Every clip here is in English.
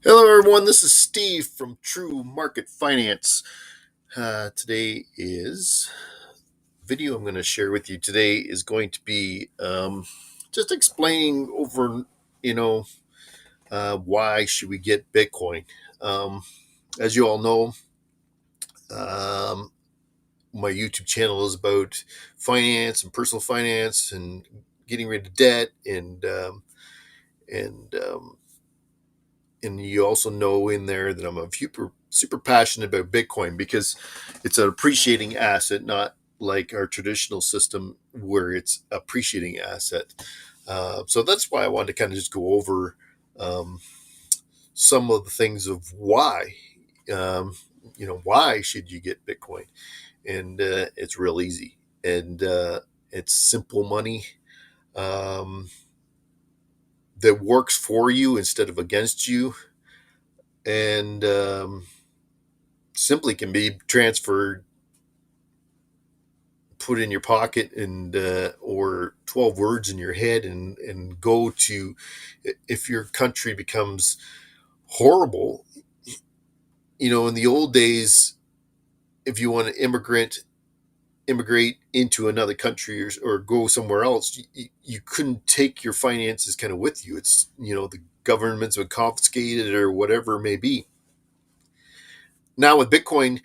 Hello, everyone. This is Steve from True Market Finance. Today is video I'm going to share with you today is going to be just explaining over, you know, why should we get Bitcoin. Um, as you all know, um, my YouTube channel is about finance and personal finance and getting rid of debt and and you also know in there that I'm a super passionate about Bitcoin because it's an appreciating asset, not like our traditional system where it's appreciating asset. So that's why I wanted to kind of just go over um, some of the things of why. Um, why should you get Bitcoin? And it's real easy, and it's simple money um, that works for you instead of against you, and simply can be transferred, put in your pocket, and or 12 words in your head, and go to, if your country becomes horrible. In the old days, if you want to immigrate into another country, or go somewhere else, you couldn't take your finances kind of with you. It's, the governments would confiscate it or whatever it may be. Now with Bitcoin,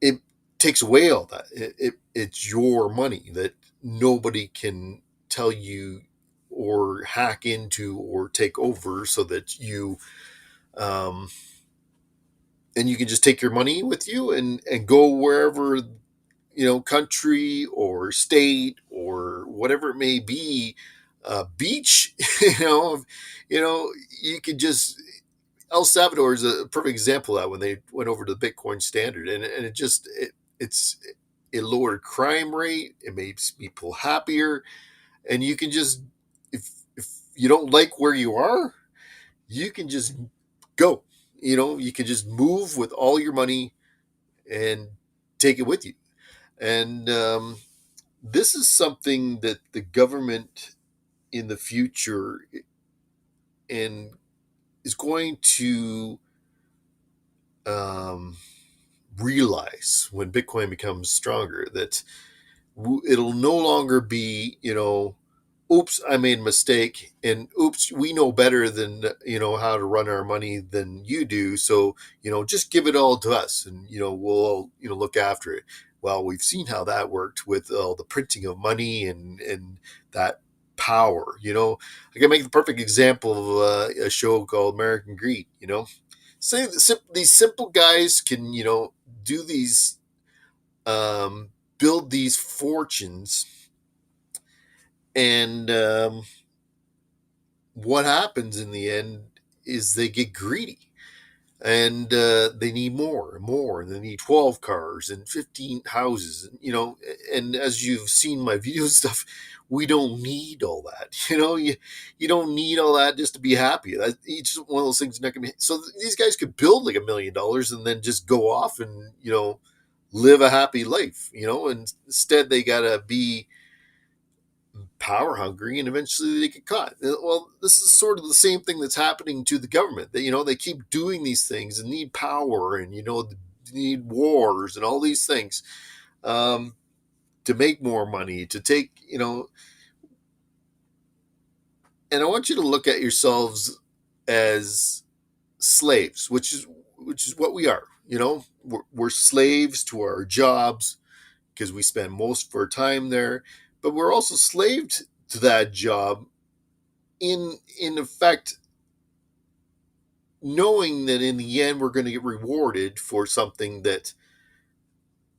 it takes away all that. It's your money that nobody can tell you or hack into or take over, so that um, and you can just take your money with you and go wherever, country or state or whatever it may be, beach. You know, you could just. El Salvador is a perfect example of that when they went over to the Bitcoin standard, and it's it lowered crime rate. It makes people happier, and you can just, if you don't like where you are, you can just go. You can just move with all your money and take it with you. And this is something that the government in the future and is going to um, realize when Bitcoin becomes stronger, that it'll no longer be, oops, I made a mistake, and oops, we know better than, how to run our money than you do. So, just give it all to us, and, we'll, look after it. Well, we've seen how that worked with the printing of money and that power. I can make the perfect example of a show called American Greed. Say these simple guys can, do these, um, build these fortunes, and what happens in the end is they get greedy, and they need more and more, and they need 12 cars and 15 houses, and and as you've seen my video stuff, we don't need all that. You don't need all that just to be happy. Each one of those things is not gonna be, so these guys could build like $1 million and then just go off and, live a happy life. And instead they gotta be power hungry, and eventually they get caught. Well, this is sort of the same thing that's happening to the government. They keep doing these things and need power, and need wars and all these things, um, to make more money, to take, and I want you to look at yourselves as slaves, which is what we are. We're slaves to our jobs because we spend most of our time there, but we're also slaved to that job, in effect, knowing that in the end we're going to get rewarded for something, that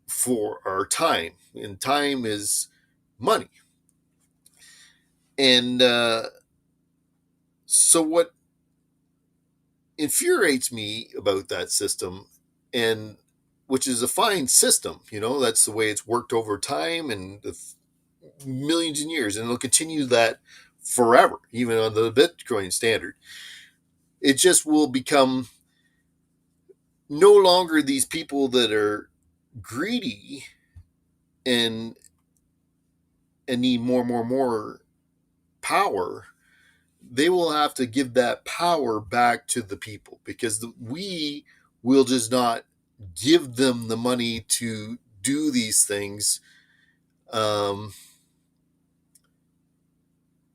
for our time, and time is money. And so what infuriates me about that system, and which is a fine system, that's the way it's worked over time and the millions of years, and it'll continue that forever, even on the Bitcoin standard. It just will become no longer these people that are greedy and need more power. they will have to give that power back to the people, because we will just not give them the money to do these things, um,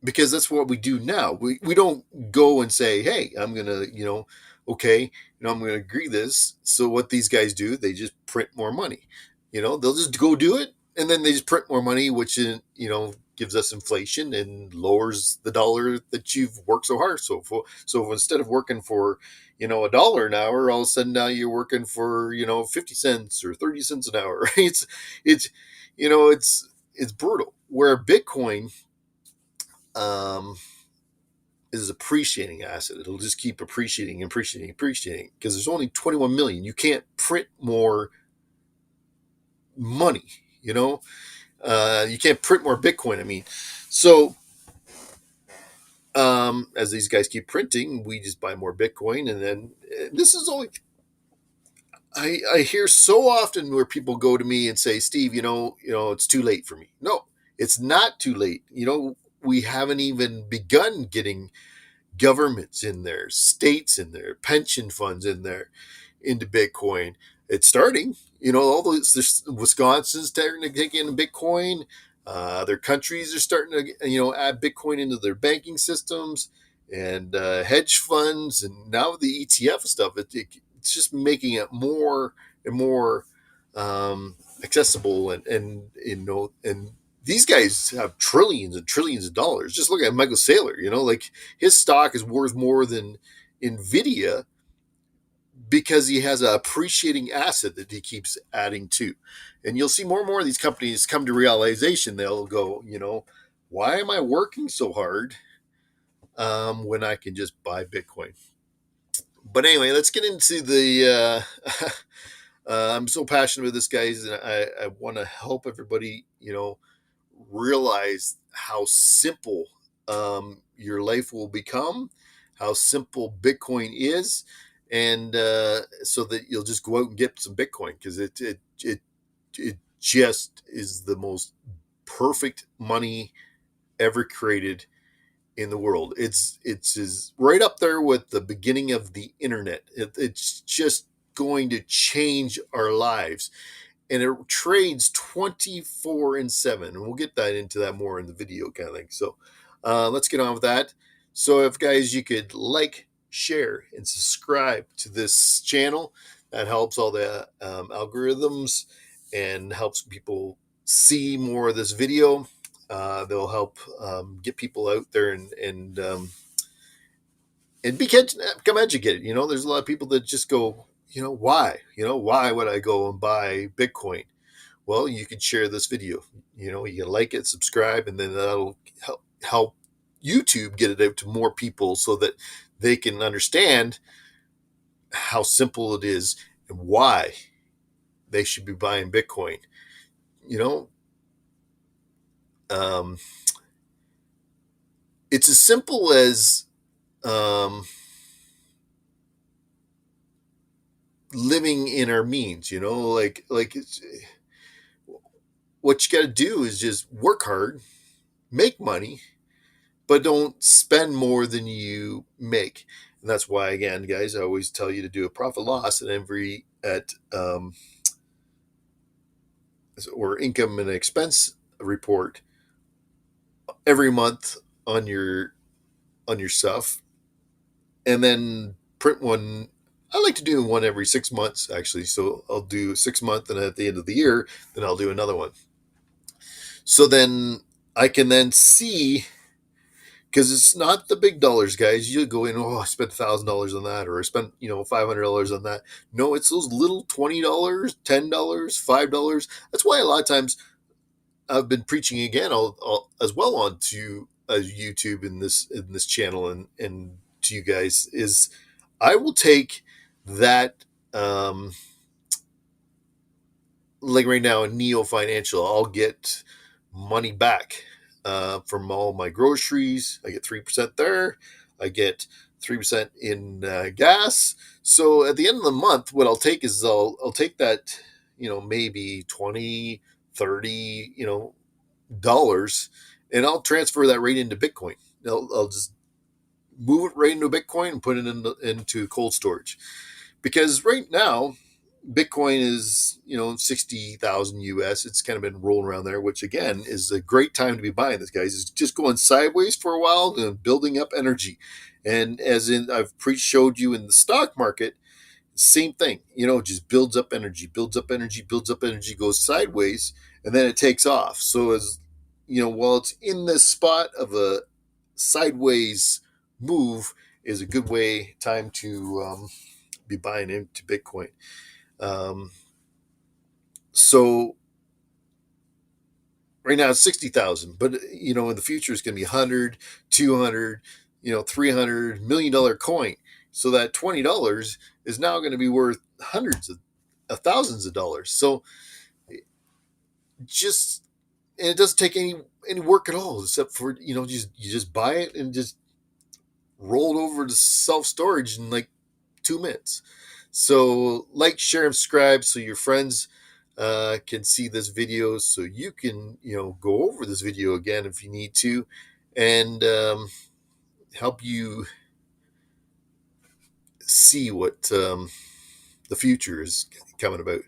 because that's what we do now. We don't go and say, hey, I'm going to, okay, I'm going to agree this. So what these guys do, they just print more money. They'll just go do it, and then they just print more money, which, gives us inflation and lowers the dollar that you've worked so hard. So instead of working for, $1 an hour, all of a sudden now you're working for, 50 cents or 30 cents an hour. It's, it's brutal. Where Bitcoin, um, is appreciating asset. It'll just keep appreciating, because there's only 21 million. You can't print more money, you can't print more Bitcoin. I mean, so, as these guys keep printing, we just buy more Bitcoin. And then this is only, I hear so often where people go to me and say, Steve, it's too late for me. No, it's not too late. We haven't even begun getting governments in there, states in there, pension funds in there, into Bitcoin. It's starting. All those, Wisconsin's starting to take in Bitcoin. Other countries are starting to, add Bitcoin into their banking systems, and hedge funds, and now the ETF stuff. It's just making it more and more accessible, and these guys have trillions and trillions of dollars. Just look at Michael Saylor, like his stock is worth more than Nvidia, because he has an appreciating asset that he keeps adding to. And you'll see more and more of these companies come to realization. They'll go, why am I working so hard, when I can just buy Bitcoin? But anyway, let's get into the. I'm so passionate with this, guys, and I want to help everybody, realize how simple, your life will become, how simple Bitcoin is, and so that you'll just go out and get some Bitcoin, because it just is the most perfect money ever created in the world. It's is right up there with the beginning of the internet. It's just going to change our lives, and it trades 24 and 7, and we'll get that into that more in the video kind of thing. So let's get on with that. So if guys, you could like, share, and subscribe to this channel, that helps all the algorithms, and helps people see more of this video. They'll help get people out there, and become educated. There's a lot of people that just go, why would I go and buy Bitcoin? Well, you can share this video. You can like it, subscribe, and then that'll help YouTube get it out to more people, so that they can understand how simple it is and why they should be buying Bitcoin. Um, it's as simple as living in our means. Like it's, what you got to do is just work hard, make money, but don't spend more than you make. And that's why, again, guys, I always tell you to do a profit loss or income and expense report every month on your stuff, and then print one. I like to do one every 6 months, actually. So I'll do 6 months, and at the end of the year, then I'll do another one. So then I can then see, because it's not the big dollars, guys. You go in, I spent $1,000 on that, or I spent $500 on that. No, it's those little $20, $10, $5. That's why a lot of times I've been preaching again, as well onto YouTube in this channel, and to you guys, is I will take that, like right now in Neo Financial, I'll get money back from all my groceries. I get 3% there. I get 3% in gas. So at the end of the month, what I'll take is I'll take that, maybe 20, 30, dollars, and I'll transfer that right into Bitcoin. I'll just move it right into Bitcoin and put it into cold storage. Because right now, Bitcoin is, 60,000 US. It's kind of been rolling around there, which again is a great time to be buying this, guys. It's just going sideways for a while and building up energy. And as in I've showed you in the stock market, same thing, just builds up energy, builds up energy, builds up energy, goes sideways, and then it takes off. So as while it's in this spot of a sideways move, is a good time to be buying into Bitcoin. Um, so right now it's 60,000, but in the future it's going to be 100, 200, $300 million coin. So that $20 is now going to be worth hundreds of thousands of dollars. So just and it doesn't take any work at all, except for you just buy it and just roll it over to self storage in like 2 minutes. So like, share, and subscribe so your friends can see this video, so you can go over this video again if you need to, and help you see what the future is coming about.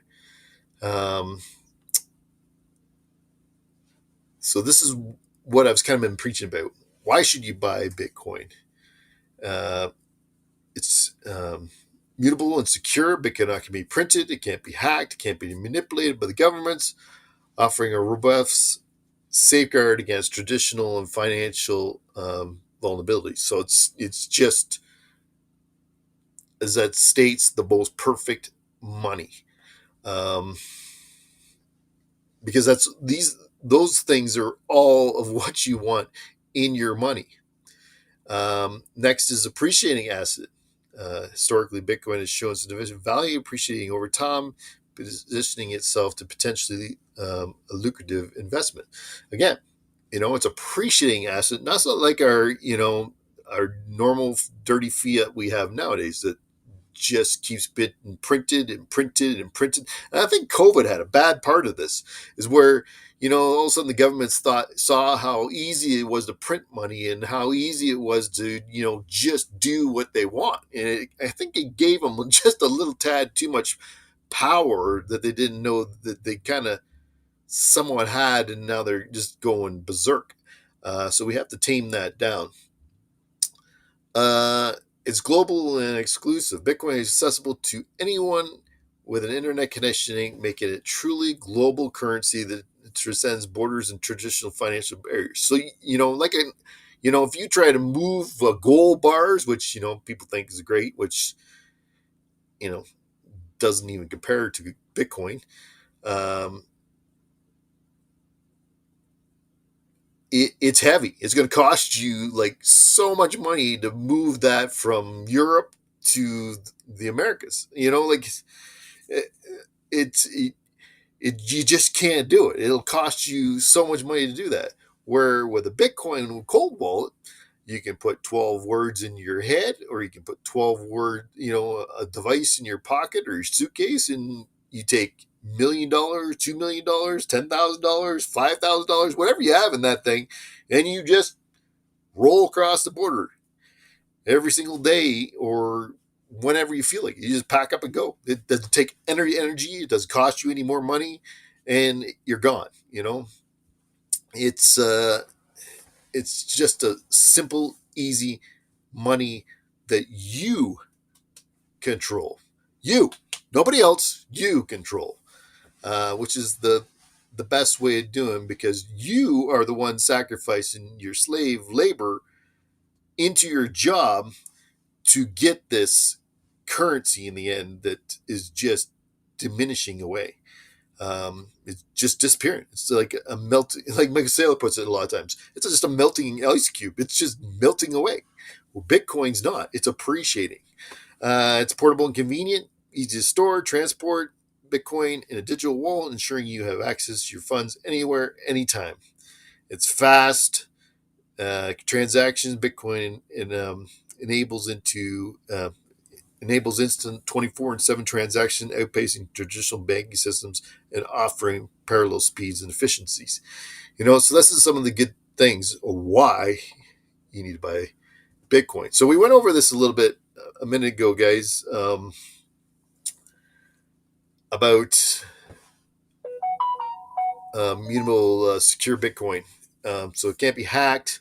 So this is what I've kind of been preaching about. Why should you buy Bitcoin? It's mutable and secure, but cannot be printed. It can't be hacked. It can't be manipulated by the governments, offering a robust safeguard against traditional and financial vulnerabilities. So it's just, as that states, the most perfect money, because those things are all of what you want in your money. Next is appreciating asset. Historically, Bitcoin has shown significant value, appreciating over time, positioning itself to potentially a lucrative investment. Again, it's appreciating asset, not so like our normal dirty fiat we have nowadays that just keeps getting printed and printed and printed. And I think COVID had a bad part of this, is where all of a sudden the governments saw how easy it was to print money and how easy it was to just do what they want, and I think it gave them just a little tad too much power that they didn't know that they kind of somewhat had, and now they're just going berserk. So we have to tame that down. It's global and exclusive. Bitcoin is accessible to anyone with an internet connection, making it truly global currency that transcends borders and traditional financial barriers. So if you try to move gold bars, which people think is great, which doesn't even compare to Bitcoin. It's heavy. It's going to cost you like so much money to move that from Europe to the Americas. You just can't do it. It'll cost you so much money to do that. Where with a Bitcoin cold wallet, you can put 12 words in your head, or you can put 12 a device in your pocket or your suitcase, and you take $1,000,000, $2,000,000, $10,000, $5,000, whatever you have in that thing, and you just roll across the border every single day or whenever you feel like it. You just pack up and go. It doesn't take energy. It doesn't cost you any more money, and you're gone. It's just a simple, easy money that you control. You, nobody else. You control, which is the best way of doing, because you are the one sacrificing your slave labor into your job to get this currency in the end that is just diminishing away. It's just disappearing. It's like a melting, like Michael Saylor puts it a lot of times. It's just a melting ice cube. It's just melting away. Well, Bitcoin's not. It's appreciating. It's portable and convenient, easy to store, transport. Bitcoin in a digital wallet, ensuring you have access to your funds anywhere, anytime. It's fast. Transactions. Bitcoin enables instant 24/7 transaction, outpacing traditional banking systems and offering parallel speeds and efficiencies. So this is some of the good things of why you need to buy Bitcoin. So we went over this a little bit a minute ago, guys, about mutable secure Bitcoin. So it can't be hacked.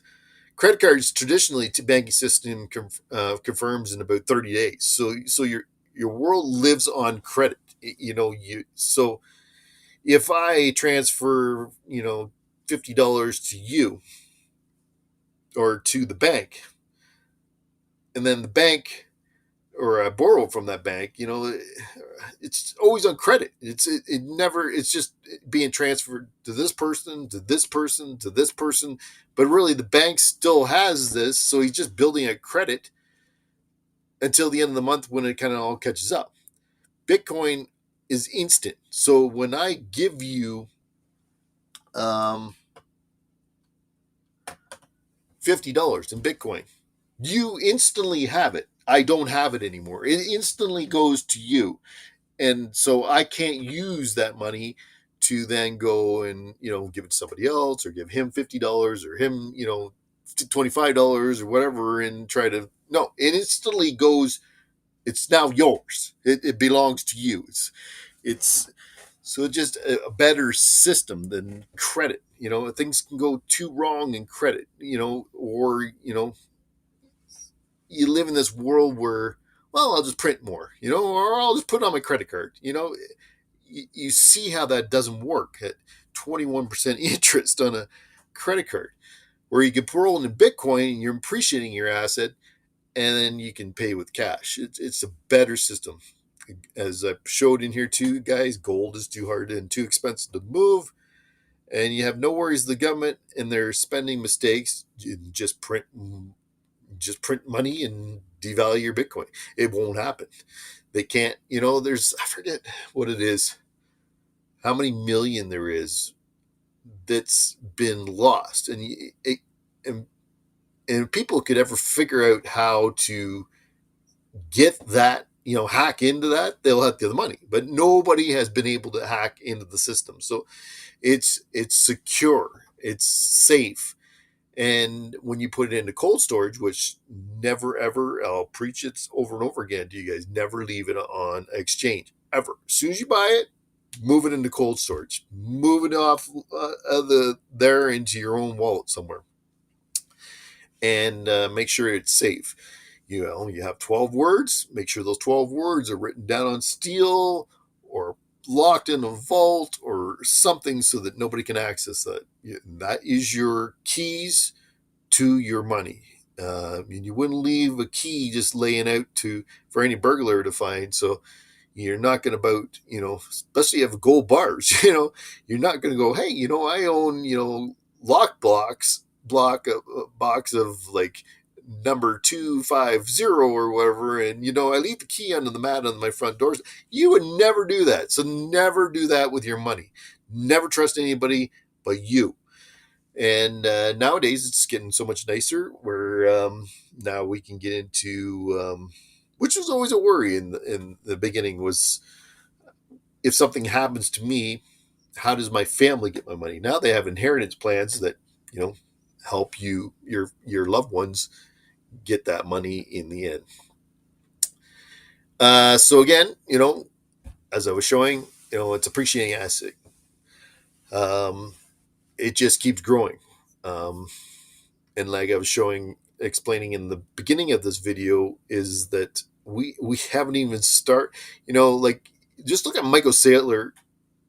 Credit cards traditionally, to banking system confirms in about 30 days. So your world lives on credit. So if I transfer $50 to you or to the bank, and then the bank, or I borrow from that bank, it's always on credit. It never, it's just being transferred to this person, to this person, to this person. But really, the bank still has this, so he's just building a credit until the end of the month when it kind of all catches up. Bitcoin is instant. So when I give you $50 in Bitcoin, you instantly have it. I don't have it anymore. It instantly goes to you. And so I can't use that money to then go and give it to somebody else, or give him $50, or him $25 or whatever, and try to, no, it instantly goes. It's now yours. It belongs to you. It's so just a better system than credit. Things can go too wrong in credit, or you live in this world where, well, I'll just print more, or I'll just put it on my credit card. You see how that doesn't work at 21% interest on a credit card, where you can roll in Bitcoin and you're appreciating your asset, and then you can pay with cash. It's a better system. As I showed in here too, guys, gold is too hard and too expensive to move, and you have no worries of the government and their spending mistakes. You just print money and devalue your Bitcoin. It won't happen. They can't. There's, I forget what it is, how many million there is that's been lost, and people could ever figure out how to get that, hack into that, they'll have the money. But nobody has been able to hack into the system. So it's secure, it's safe. And when you put it into cold storage, which never ever, I'll preach it over and over again to you guys, never leave it on exchange ever. As soon as you buy it, move it into cold storage, move it off there into your own wallet somewhere, and make sure it's safe. You have 12 words. Make sure those 12 words are written down on steel, or locked in a vault or something, so that nobody can access that. That is your keys to your money. You wouldn't leave a key just laying out for any burglar to find. So you're not going to especially if you have gold bars, you're not going to go, hey, I own, a box of like number 250 or whatever, and I leave the key under the mat on my front doors. You would never do that. So never do that with your money. Never trust anybody but you. And nowadays it's getting so much nicer, where now we can get into, which was always a worry in the beginning, was if something happens to me, how does my family get my money? Now they have inheritance plans that help your loved ones get that money in the end. So again, as I was showing, it's appreciating asset. It just keeps growing. And like I was explaining in the beginning of this video, is that we haven't even like, just look at Michael Saylor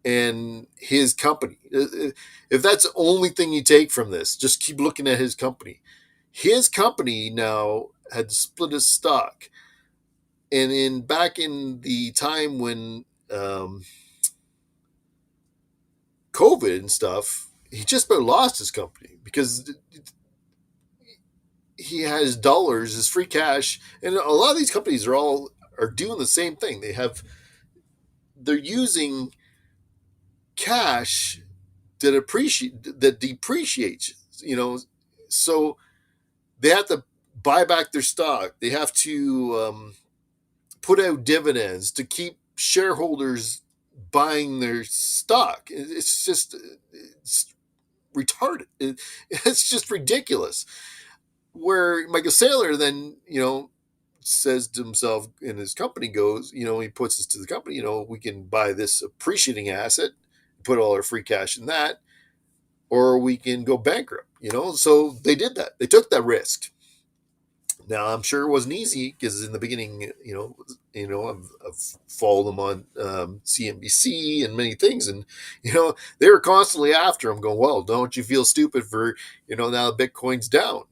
and his company. If that's the only thing you take from this, just keep looking at his company. His company now had split his stock, and back in the time when COVID and stuff, he just about lost his company, because he has dollars as free cash, and a lot of these companies are doing the same thing. They're using cash that depreciates, so they have to buy back their stock. They have to put out dividends to keep shareholders buying their stock. It's retarded. It's just ridiculous. Where Michael Saylor then, says to himself, and his company goes, he puts this to the company, we can buy this appreciating asset, put all our free cash in that, or we can go bankrupt, So they did that. They took that risk. Now I'm sure it wasn't easy because in the beginning, I've followed them on CNBC and many things, and they were constantly after him, going, "Well, don't you feel stupid for now Bitcoin's down?"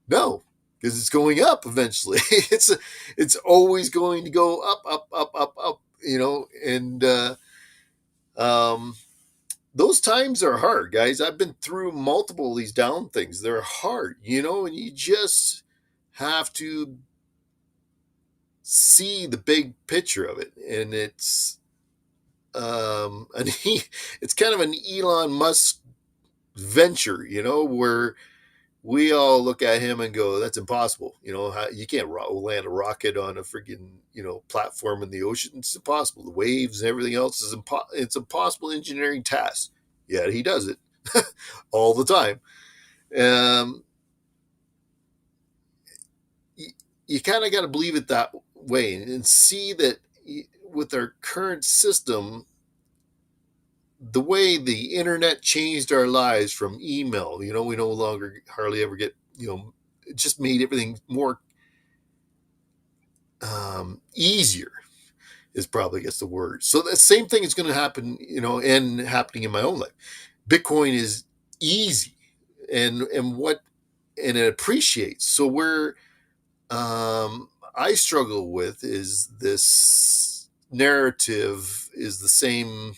No, because it's going up eventually. It's always going to go up, up, up, up, up. And um, those times are hard, guys. I've been through multiple of these down things. They're hard, and you just have to see the big picture of it, and it's kind of an Elon Musk venture, where we all look at him and go, "That's impossible." You can't land a rocket on a freaking platform in the ocean. It's impossible. The waves and everything else is it's impossible engineering task. Yet he does it all the time. Um, you kind of got to believe it that way and see that with our current system, the way the internet changed our lives from email, we no longer hardly ever get, it just made everything more easier is probably, I guess, the word. So the same thing is going to happen, and happening in my own life. Bitcoin is easy and it appreciates. So where I struggle with is this narrative is the same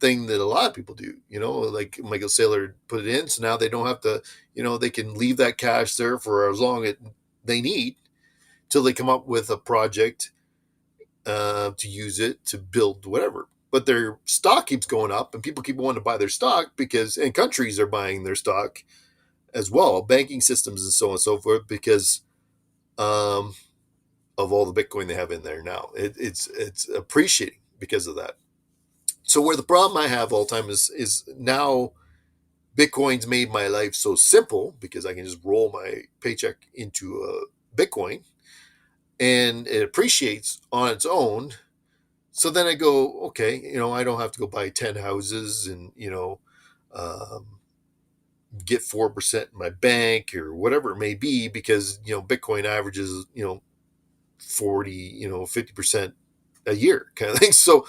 thing that a lot of people do, like Michael Saylor put it in. So now they don't have to, they can leave that cash there for as long as they need till they come up with a project to use it to build whatever. But their stock keeps going up and people keep wanting to buy their stock and countries are buying their stock as well, banking systems and so on and so forth, because um, of all the Bitcoin they have in there now. It's appreciating because of that. So where the problem I have all the time is now Bitcoin's made my life so simple because I can just roll my paycheck into a Bitcoin and it appreciates on its own. So then I go, okay, I don't have to go buy 10 houses and, um, get 4% in my bank or whatever it may be because, Bitcoin averages, 40, 50% a year kind of thing. So,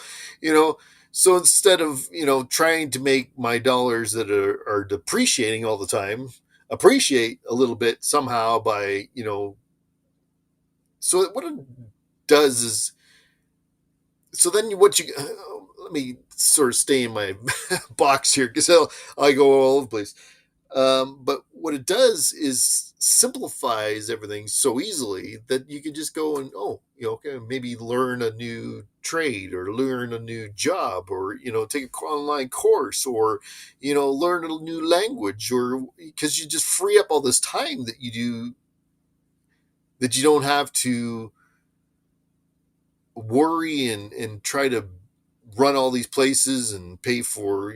so instead of, trying to make my dollars that are depreciating all the time appreciate a little bit somehow by, so what it does is, so then let me sort of stay in my box here because I go all over the place. But what it does is simplifies everything so easily that you can just go and, okay, maybe learn a new trade or learn a new job or, take an online course or, learn a new language or because you just free up all this time that you don't have to worry and try to run all these places and pay for,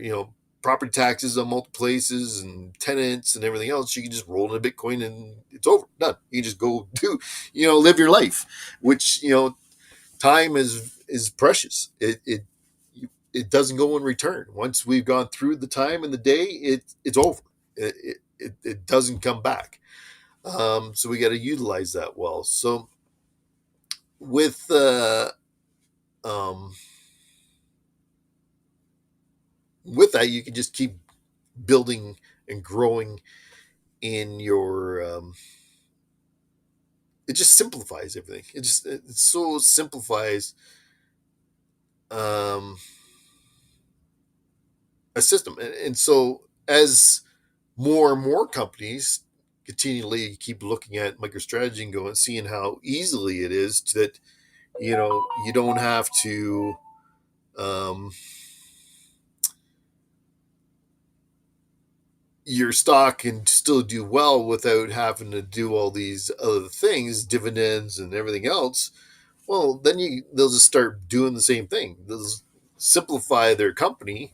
property taxes on multiple places and tenants and everything else. You can just roll into Bitcoin and it's over, done. You can just go do, live your life, which, time is precious. It doesn't go in return. Once we've gone through the time and the day, it's over. It doesn't come back. So we got to utilize that well. So with um, with that, you can just keep building and growing in your. It just simplifies everything. It so simplifies um, a system, and so as more and more companies continually keep looking at MicroStrategy and going, seeing how easily it is that you don't have to. Um, your stock can still do well without having to do all these other things, dividends and everything else. Well, then they'll just start doing the same thing. They'll simplify their company,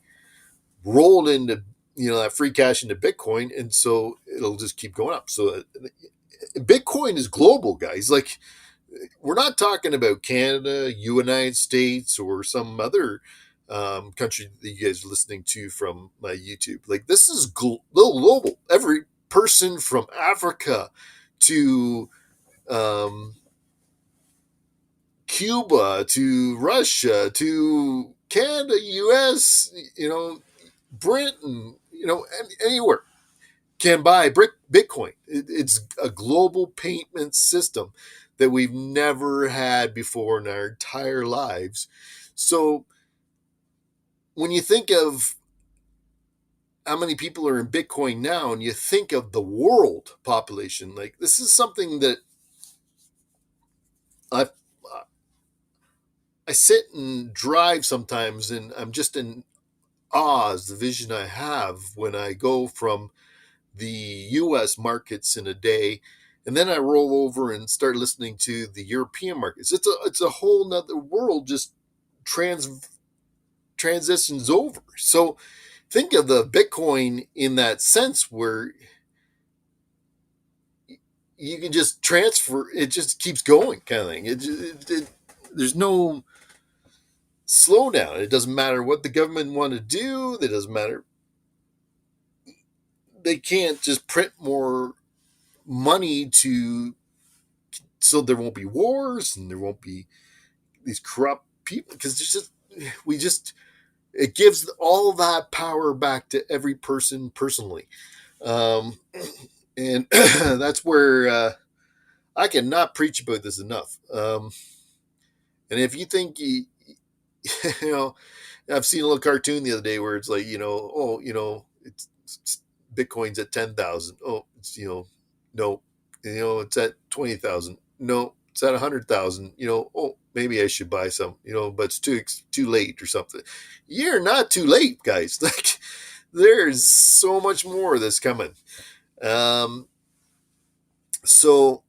roll it into that free cash into Bitcoin, and so it'll just keep going up. So Bitcoin is global, guys. Like, we're not talking about Canada, United States, or some other country that you guys are listening to from my YouTube. Like, this is global. Every person from Africa to um, Cuba to Russia to Canada, US, Britain, anywhere can buy Bitcoin. It's a global payment system that we've never had before in our entire lives. So when you think of how many people are in Bitcoin now, and you think of the world population, like, this is something that I I sit and drive sometimes, and I'm just in awe as the vision I have when I go from the US markets in a day, and then I roll over and start listening to the European markets. It's a whole nother world, just trans transitions over. So think of the Bitcoin in that sense, where you can just transfer, it just keeps going, kind of thing. There's no slowdown. It doesn't matter what the government want to do. It doesn't matter. They can't just print more money to so there won't be wars and there won't be these corrupt people, because we just it gives all that power back to every person personally. um, and that's where I cannot preach about this enough. And if you think you know I've seen a little cartoon the other day where it's like, oh, it's Bitcoin's at 10,000. Oh, it's, no, it's at 20,000. No, it's at 100,000. Oh, maybe I should buy some, but it's too late or something. You're not too late, guys. Like, there's so much more that's coming. Um, so,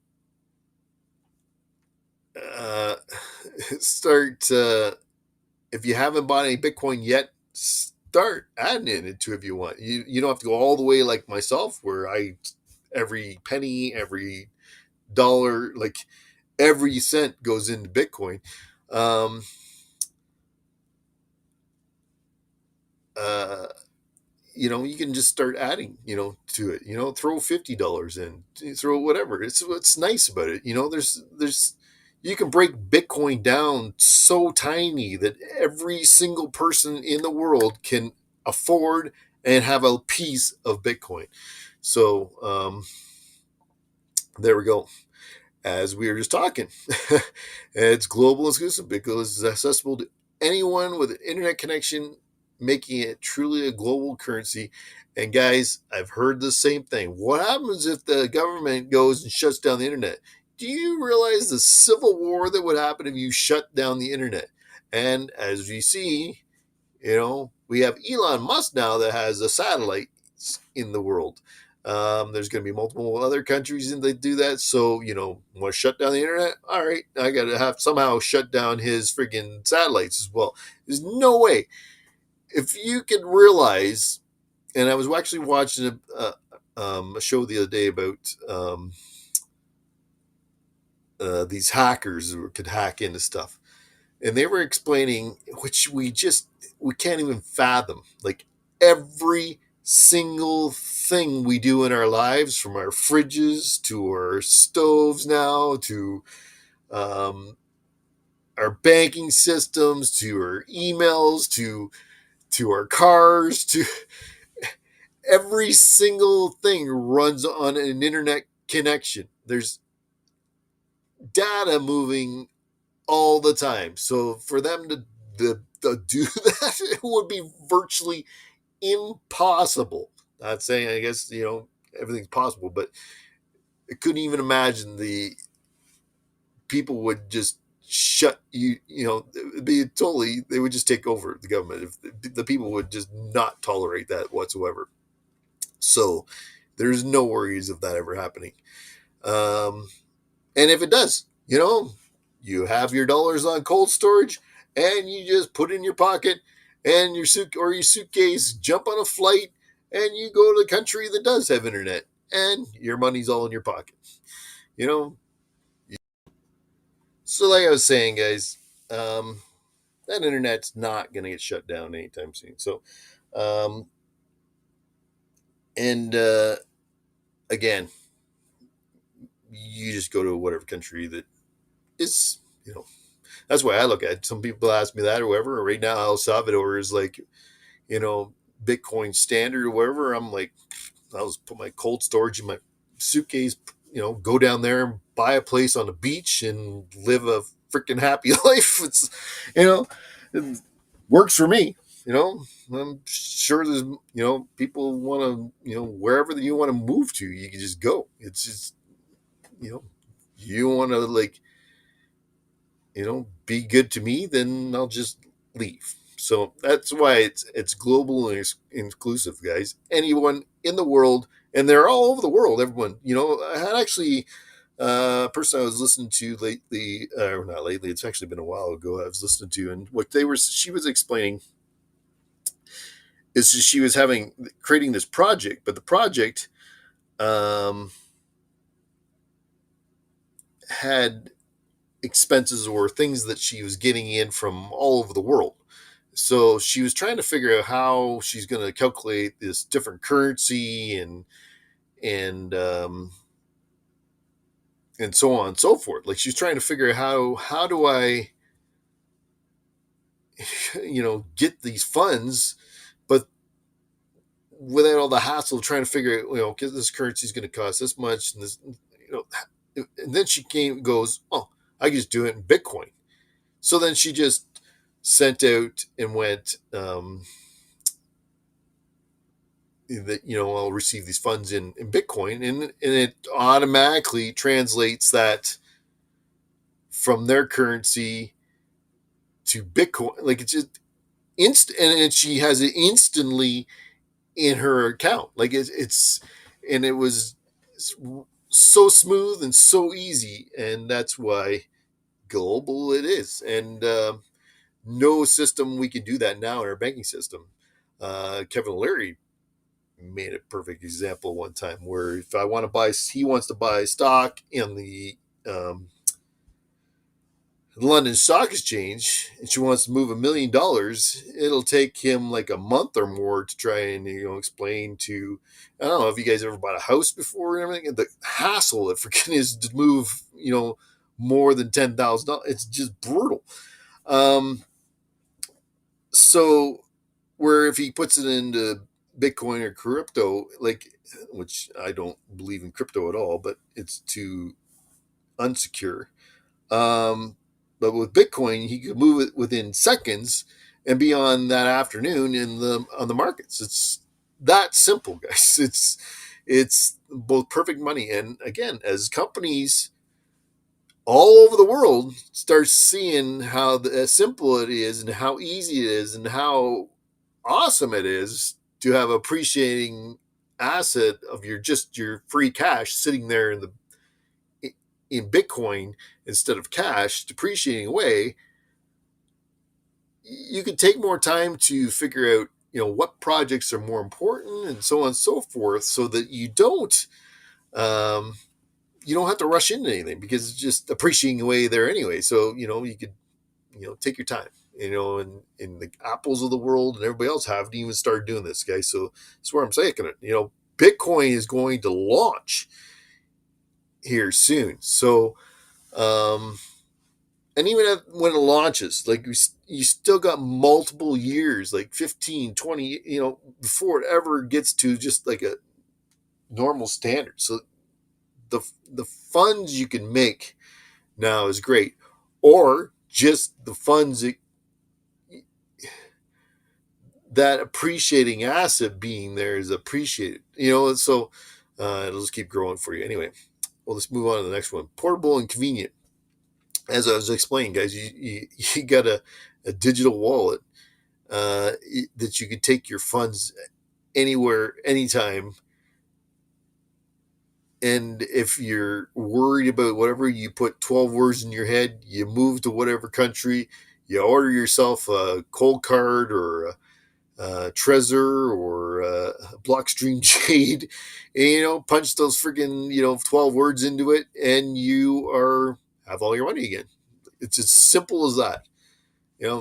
uh, start, if you haven't bought any Bitcoin yet, start adding it into if you want. You don't have to go all the way like myself, where every penny, every dollar, like every cent goes into Bitcoin. Um, uh, you can just start adding, to it. Throw $50 in, throw whatever. It's what's nice about it. There's you can break Bitcoin down so tiny that every single person in the world can afford and have a piece of Bitcoin. So there we go. As we were just talking, it's global exclusive because it's accessible to anyone with an internet connection, making it truly a global currency. And guys, I've heard the same thing. What happens if the government goes and shuts down the internet? Do you realize the civil war that would happen if you shut down the internet? And as we see, we have Elon Musk now that has a satellite in the world. There's going to be multiple other countries that do that. So, want to shut down the internet? All right, I got to have somehow shut down his friggin' satellites as well. There's no way. If you could realize, and I was actually watching a show the other day about these hackers who could hack into stuff, and they were explaining, which we can't even fathom, like every single thing we do in our lives, from our fridges to our stoves now to our banking systems to our emails to our cars, to every single thing runs on an internet connection. There's data moving all the time. So for them to do that, it would be virtually impossible. Not saying, I guess, everything's possible, but I couldn't even imagine the people would just shut it'd be totally, they would just take over the government. If the people would just not tolerate that whatsoever. So there's no worries of that ever happening. And if it does, you have your dollars on cold storage, and you just put it in your pocket and your suitcase, jump on a flight, and you go to the country that does have internet, and your money's all in your pocket. You know, so like I was saying, guys, um, that internet's not going to get shut down anytime soon. So, um, and again, you just go to whatever country that is, that's why I look at it. Some people ask me that or whatever. Right now, El Salvador is like, you know, Bitcoin standard or whatever. I'm like, I'll just put my cold storage in my suitcase, go down there and buy a place on the beach and live a freaking happy life. It's, you know, it works for me. I'm sure there's, people want to, wherever you want to move to, you can just go. It's just, you know, you want to like, be good to me, then I'll just leave. So that's why it's global and inclusive, guys. Anyone in the world, and they're all over the world. Everyone, I had actually a person I was listening to lately, or not lately. It's actually been a while ago. I was listening to, and she was explaining is she was creating this project, but the project um, had expenses or things that she was getting in from all over the world. So she was trying to figure out how she's going to calculate this different currency and and so on and so forth. Like she's trying to figure out how do I get these funds, but without all the hassle of trying to figure out because this currency is going to cost this much and this and then she goes, oh, I can just do it in Bitcoin. So then she just sent out and went, that I'll receive these funds in Bitcoin, and it automatically translates that from their currency to Bitcoin. Like it's just instant, and she has it instantly in her account. Like and it was so smooth and so easy, and that's why global it is. And no system we can do that now in our banking system. Kevin O'Leary made a perfect example one time where if I want to buy, he wants to buy stock in the London Stock Exchange, and she wants to move $1 million. It'll take him like a month or more to try and explain to. I don't know if you guys ever bought a house before and everything. The hassle it freaking is to move more than $10,000. It's just brutal. So where if he puts it into Bitcoin or crypto, like, which I don't believe in crypto at all, but it's too unsecure. But with Bitcoin, he could move it within seconds and be on that afternoon on the markets. It's that simple, guys. It's both perfect money, and again, as companies all over the world start seeing how simple it is and how easy it is and how awesome it is to have appreciating asset of your free cash sitting there in Bitcoin instead of cash depreciating away. You can take more time to figure out what projects are more important and so on and so forth, so that um, you don't have to rush into anything because it's just appreciating away there anyway. So you could take your time. And the Apples of the world and everybody else haven't even started doing this, guys. So that's where I'm saying it. Bitcoin is going to launch here soon. So, and even when it launches, like you still got multiple years, like 15, 20, before it ever gets to just like a normal standard. So the funds you can make now is great, or just the funds that appreciating asset being there is appreciated, so it'll just keep growing for you anyway. Well, let's move on to the next one. Portable and convenient. As I was explaining, guys, you got a digital wallet that you can take your funds anywhere, anytime. And if you're worried about whatever, you put 12 words in your head, you move to whatever country, you order yourself a cold card or Trezor or Blockstream Jade, and, punch those freaking 12 words into it, and you have all your money again. It's as simple as that.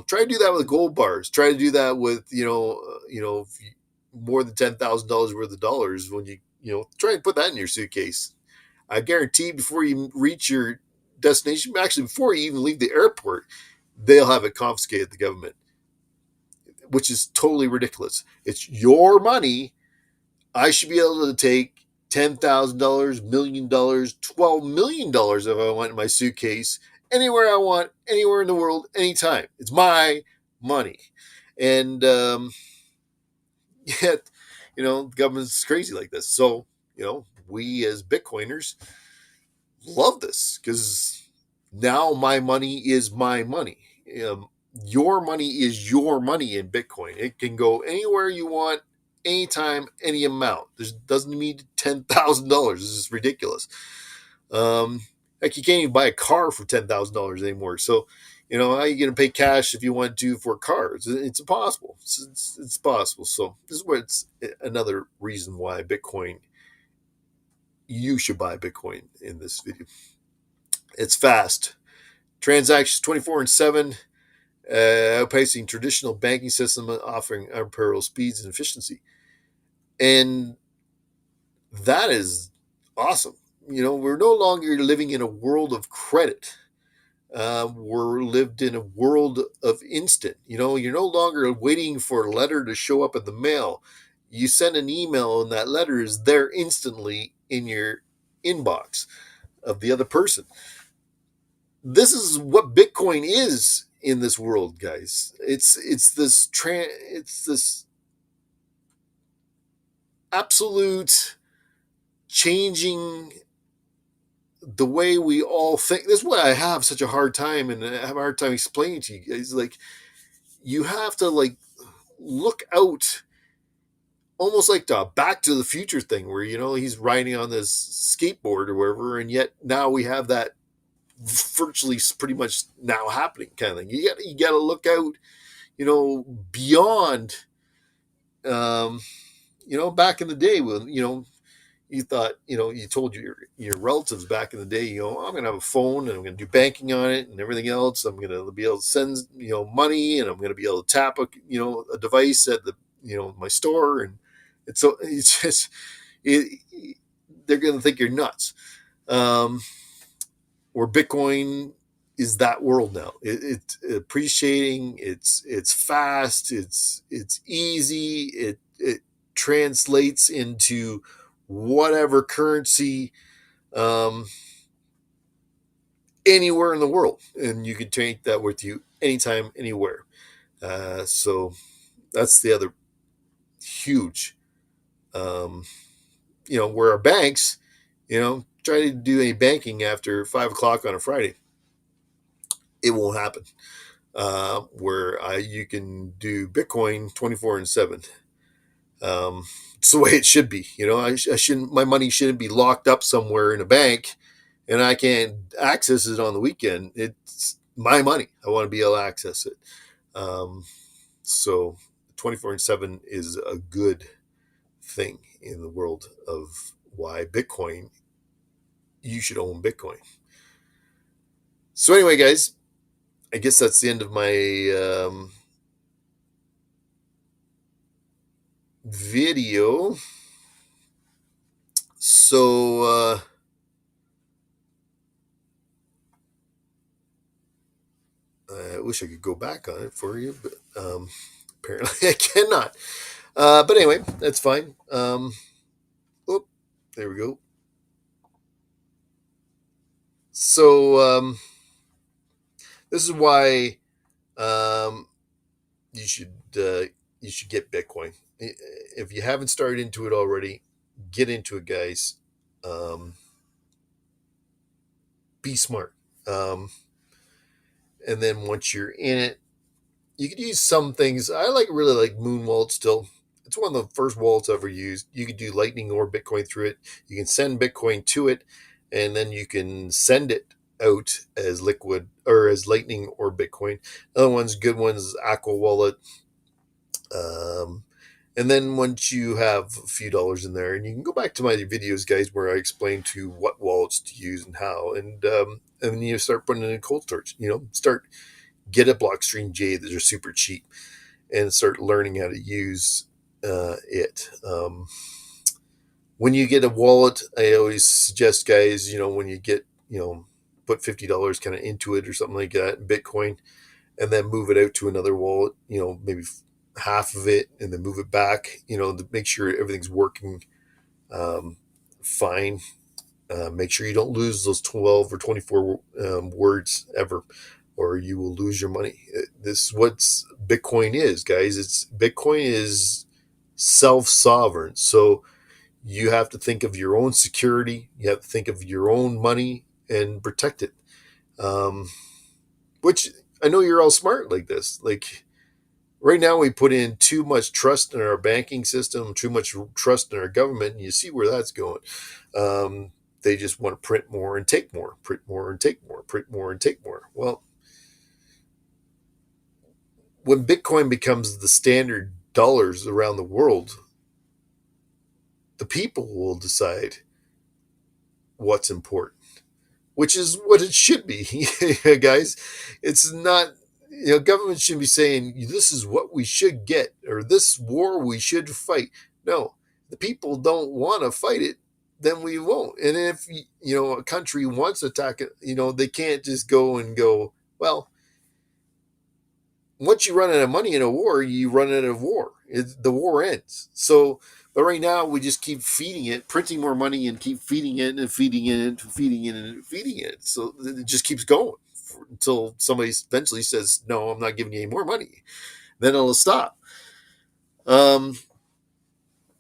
Try to do that with gold bars. Try to do that with more than $10,000 worth of dollars. When try and put that in your suitcase, I guarantee before you reach your destination, actually before you even leave the airport, they'll have it confiscated, the government, which is totally ridiculous. It's your money. I should be able to take $10,000, $1,000,000, $12 million if I want in my suitcase, anywhere I want, anywhere in the world, anytime. It's my money. And yet, the government's crazy like this. So, we as Bitcoiners love this because now my money is my money. Your money is your money in Bitcoin. It can go anywhere you want, anytime, any amount. There doesn't need $10,000. This is ridiculous. Like you can't even buy a car for $10,000 anymore. So, how are you going to pay cash if you want to for a car? It's impossible. It's possible. So this is where it's another reason why Bitcoin. You should buy Bitcoin in this video. It's fast. Transactions 24/7. Outpacing traditional banking system, offering unparalleled speeds and efficiency. And that is awesome. We're no longer living in a world of credit. We're lived in a world of instant. You're no longer waiting for a letter to show up in the mail. You send an email and that letter is there instantly in your inbox of the other person. This is what Bitcoin is in this world, guys. It's this absolute changing the way we all think. This is why I have such a hard time, and I have a hard time explaining to you guys. Like, you have to look out, almost like the Back to the Future thing, where he's riding on this skateboard or wherever, and yet now we have that virtually pretty much now happening kind of thing. You got to look out, beyond. Back in the day when you thought, you told your relatives back in the day, I'm going to have a phone and I'm going to do banking on it and everything else. I'm going to be able to send, money, and I'm going to be able to tap a device at the, my store. And it's just, they're going to think you're nuts. Where Bitcoin is that world now. It's appreciating. It's fast. It's easy. It translates into whatever currency anywhere in the world, and you can take that with you anytime, anywhere. So that's the other huge, where our banks, try to do any banking after 5 o'clock on a Friday, it won't happen. Where you can do Bitcoin 24/7. It's the way it should be. I shouldn't. My money shouldn't be locked up somewhere in a bank, and I can't access it on the weekend. It's my money. I want to be able to access it. So 24/7 is a good thing in the world of why Bitcoin. You should own Bitcoin. So anyway, guys, I guess that's the end of my video. So I wish I could go back on it for you, but apparently I cannot. But anyway, that's fine. There we go. So this is why you should get Bitcoin. If you haven't started into it already, get into it, guys. Be smart. And then once you're in it, you could use some things. I really like Moon Wallet still. It's one of the first wallets I ever used. You could do Lightning or Bitcoin through it. You can send Bitcoin to it, and then you can send it out as Liquid or as Lightning or Bitcoin. Other ones, good ones, Aqua Wallet. Um, and then once you have a few dollars in there, and you can go back to my videos, guys, where I explain to what wallets to use and how, and then you start putting it in cold storage. Start get a Blockstream J that are super cheap, and start learning how to use it. When you get a wallet, I always suggest, guys, when you get, put $50 kind of into it or something like that, Bitcoin, and then move it out to another wallet, maybe half of it, and then move it back, to make sure everything's working um, fine. Make sure you don't lose those 12 or 24 words ever, or you will lose your money. This is what Bitcoin is, guys. Bitcoin is self-sovereign. So you have to think of your own security. You have to think of your own money and protect it. Um, which I know you're all smart like this. Like right now, we put in too much trust in our banking system, too much trust in our government, and you see where that's going. They just want to print more and take more, print more and take more, print more and take more. Well, when Bitcoin becomes the standard dollars around the world, the people will decide what's important, which is what it should be, guys. It's not, government shouldn't be saying this is what we should get or this war we should fight. No, the people don't want to fight it, then we won't. And if, a country wants to attack it, they can't just go and go, well, once you run out of money in a war, you run out of war. The war ends. So, but right now we just keep feeding it, printing more money, and keep feeding it and feeding it and feeding it and feeding it. So it just keeps going until somebody eventually says, "No, I'm not giving you any more money." Then it'll stop. Um,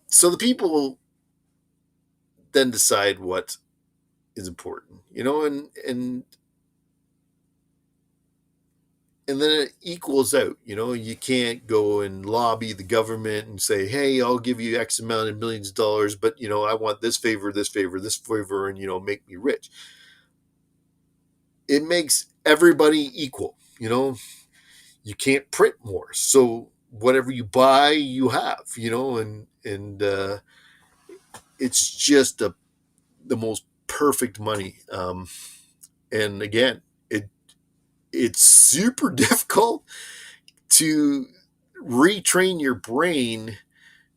so the people then decide what is important, and then it equals out. You can't go and lobby the government and say, hey, I'll give you X amount of millions of dollars, but I want this favor, this favor, this favor, and make me rich. It makes everybody equal. You can't print more, so whatever you buy you have, and it's just the most perfect money. And again, it's super difficult to retrain your brain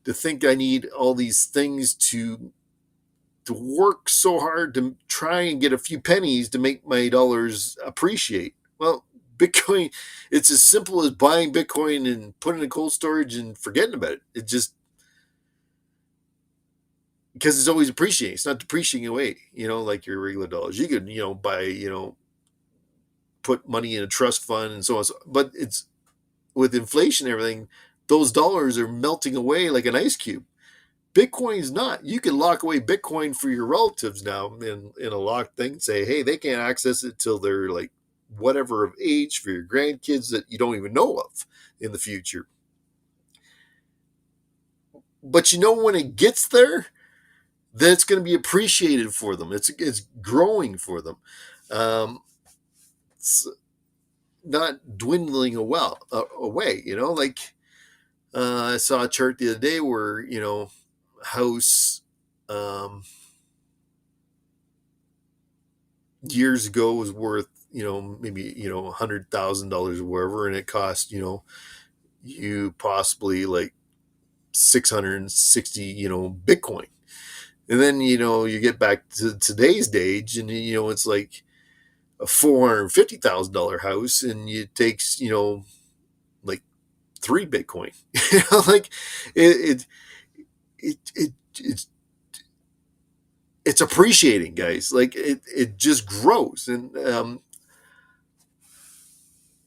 to think I need all these things to work so hard to try and get a few pennies to make my dollars appreciate. Well, Bitcoin, it's as simple as buying Bitcoin and putting it in cold storage and forgetting about it. It just because it's always appreciating. It's not depreciating away, like your regular dollars. You could, buy, put money in a trust fund and so on. But it's with inflation and everything, those dollars are melting away like an ice cube. Bitcoin's not. You can lock away Bitcoin for your relatives now in a locked thing. Say, hey, they can't access it till they're like whatever of age for your grandkids that you don't even know of in the future. But when it gets there, then it's going to be appreciated for them. It's growing for them. It's not dwindling away. Like I saw a chart the other day where house years ago was worth maybe $100,000 or wherever, and it cost you possibly like 660 Bitcoin, and then you get back to today's age, and it's like a $450,000 house, and it takes like 3 Bitcoin. Like it it's appreciating, guys. Like it just grows, and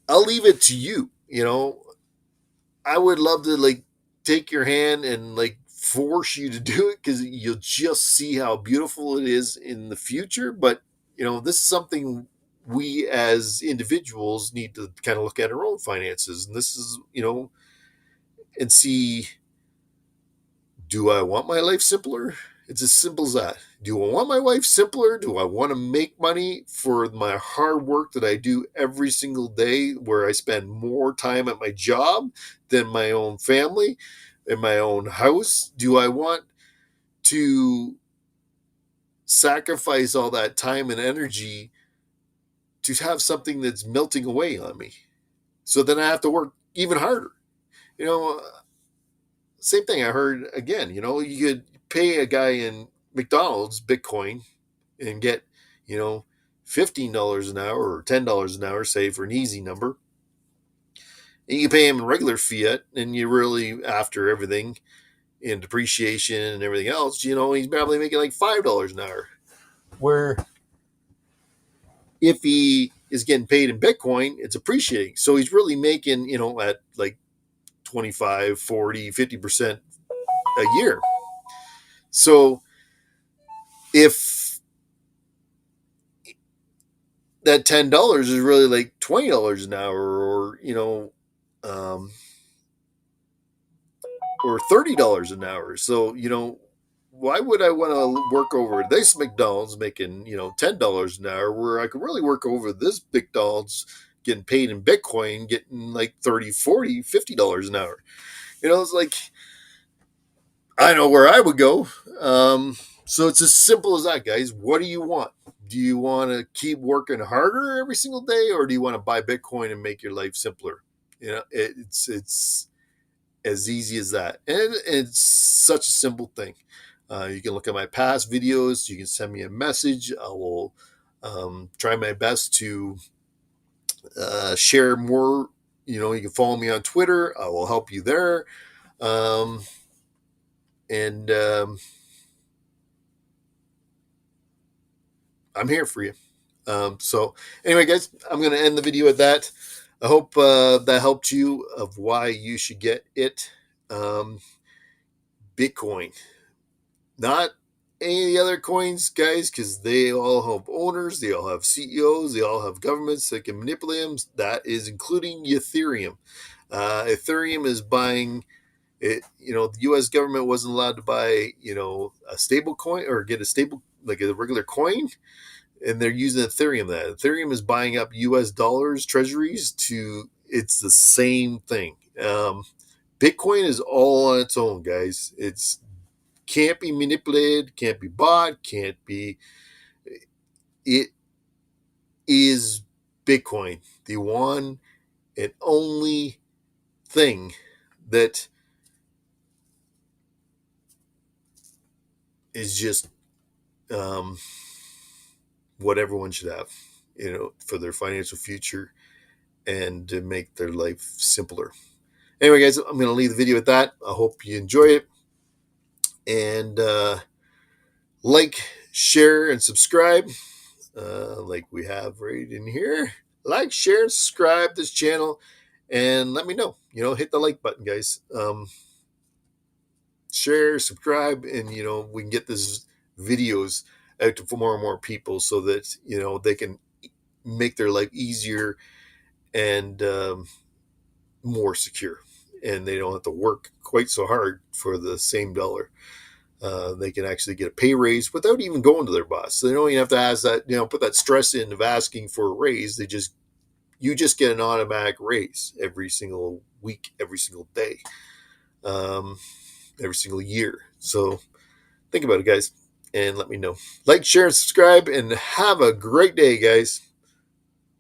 I'll leave it to you. I would love to like take your hand and like force you to do it because you'll just see how beautiful it is in the future. But this is something we as individuals need to kind of look at our own finances, and this is and see, do I want my life simpler? It's as simple as that. Do I want my life simpler? Do I want to make money for my hard work that I do every single day, where I spend more time at my job than my own family in my own house? Do I want to sacrifice all that time and energy to have something that's melting away on me? So then I have to work even harder. You know, same thing I heard again. You could pay a guy in McDonald's Bitcoin and get, you know, $15 an hour or $10 an hour, say for an easy number. And you pay him in regular fiat, and you really, after everything in depreciation and everything else, he's probably making like $5 an hour. Where if he is getting paid in Bitcoin, it's appreciating. So he's really making, at like 25, 40, 50% a year. So if that $10 is really like $20 an hour, or $30 an hour. So, why would I want to work over this McDonald's making, $10 an hour, where I could really work over this McDonald's getting paid in Bitcoin, getting like 30, 40, $50 an hour? It's like, I know where I would go. So it's as simple as that, guys. What do you want? Do you want to keep working harder every single day, or do you want to buy Bitcoin and make your life simpler? It's as easy as that, and it's such a simple thing. You can look at my past videos. You can send me a message. I will try my best to share more. You can follow me on Twitter. I will help you there. And I'm here for you. So anyway, guys, I'm going to end the video at that. I hope that helped you of why you should get it. Bitcoin, not any of the other coins, guys, because they all have owners, they all have CEOs, they all have governments that can manipulate them. That is including Ethereum. Ethereum is buying it. The U.S. government wasn't allowed to buy, a stable coin or get a stable, like a regular coin, and they're using Ethereum. That Ethereum is buying up U.S. dollars, treasuries. It's the same thing. Bitcoin is all on its own, guys. It's can't be manipulated, can't be bought, can't be. It is Bitcoin, the one and only thing that is just what everyone should have, for their financial future and to make their life simpler. Anyway, guys, I'm going to leave the video at that. I hope you enjoy it. And like, share, and subscribe, like we have right in here. Like, share, and subscribe this channel, and let me know. Hit the like button, guys. Share, subscribe, and we can get this videos out to more and more people, so that they can make their life easier and more secure, and they don't have to work quite so hard for the same dollar. They can actually get a pay raise without even going to their boss. So they don't even have to ask that, put that stress in of asking for a raise. You just get an automatic raise every single week, every single day, every single year. So think about it, guys, and let me know. Like, share, and subscribe, and have a great day, guys.